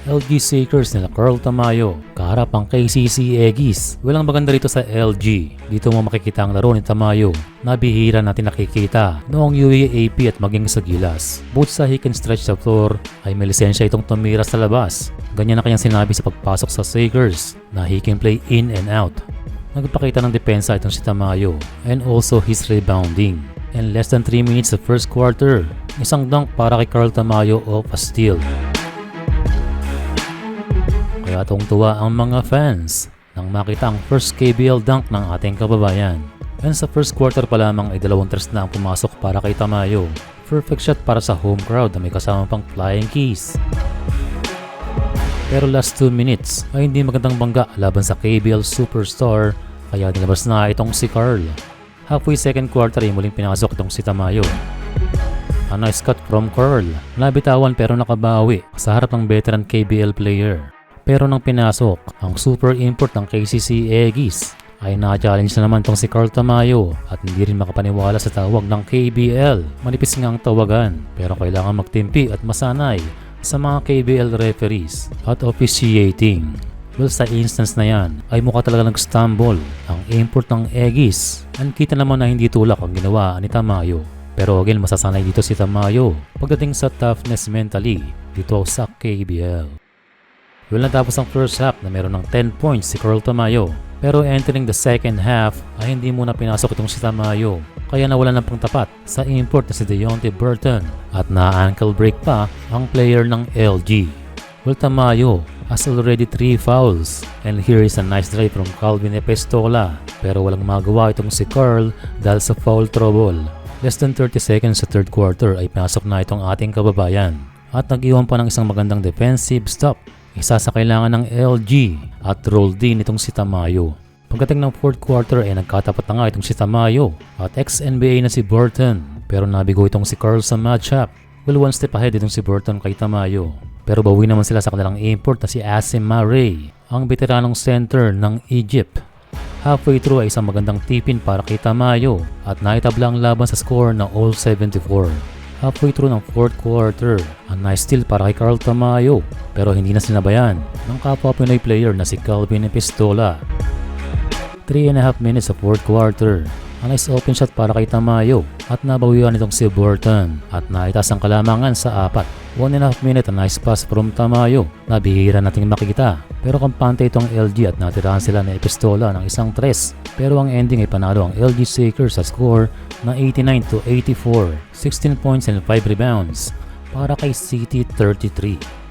LG Sakers nila Carl Tamayo kaharap ang KCC Aggies. Walang maganda rito sa LG. Dito mo makikita ang laro ni Tamayo na bihira natin nakikita noong UAAP at maging sa Gilas. Bukod sa he can stretch the floor ay may lisensya itong tumira sa labas. Ganyan na kanyang sinabi sa pagpasok sa Sakers na he can play in and out. Nagpakita ng depensa itong si Tamayo and also his rebounding. In less than 3 minutes sa first quarter, isang dunk para kay Carl Tamayo off a steal. Kaya tuwang-tuwa ang mga fans nang makita ang first KBL dunk ng ating kababayan. And sa first quarter pa lamang ay 2 threes na ang pumasok para kay Tamayo. Perfect shot para sa home crowd na may kasama pang flying keys. Pero last 2 minutes ay hindi magandang bangga laban sa KBL superstar kaya nilabas na itong si Carl. Halfway second quarter ay muling pinasok itong si Tamayo. A nice cut from Carl. Nabitawan pero nakabawi sa harap ng veteran KBL player. Pero nang pinasok ang super import ng KCC Aggies ay na-challenge na naman tong si Carl Tamayo at hindi rin makapaniwala sa tawag ng KBL. Manipis nga ang tawagan pero kailangan magtimpi at masanay sa mga KBL referees at officiating. Well, sa instance na yan ay mukha talaga nag-stumble ang import ng Aggies and kita naman na hindi tulak ang ginawa ni Tamayo. Pero again, masasanay dito si Tamayo pagdating sa toughness mentally dito sa KBL. Well, natapos ang first half na meron ng 10 points si Carl Tamayo. Pero entering the second half ay hindi muna pinasok itong si Tamayo. Kaya nawalan ng pangtapat sa import na si Deontay Burton at na-ankle break pa ang player ng LG. Well, Tamayo has already 3 fouls and here is a nice drive from Calvin Epistola. Pero walang magawa itong si Carl dahil sa foul trouble. Less than 30 seconds sa third quarter ay pinasok na itong ating kababayan at nag-iwan pa ng isang magandang defensive stop. Isa sa kailangan ng LG at roll din itong si Tamayo. Pagdating ng fourth quarter ay nagkatapat na nga itong si Tamayo at ex-NBA na si Burton pero nabigo itong si Carl sa matchup. Well, one step ahead itong si Burton kay Tamayo. Pero bawi naman sila sa kanilang import na si Asim Murray, ang veteranong center ng Egypt. Halfway through ay isang magandang tipin para kay Tamayo at naitabla ang laban sa score na all 74. Halfway through ng fourth quarter, a nice steal para kay Carl Tamayo pero hindi na sinabayan ng kapwa Pinoy player na si Calvin Epistola. 3.5 minutes sa fourth quarter, a nice open shot para kay Tamayo at nabawian itong si Burton at naitas ang kalamangan sa 4. 1.5 minute a nice pass from Tamayo na bihira nating makikita pero kampante itong LG at natirahan sila ng Epistola ng isang 3 pero ang ending ay panalo ang LG Sakers sa score na 89-84, 16 points and 5 rebounds para kay City 33.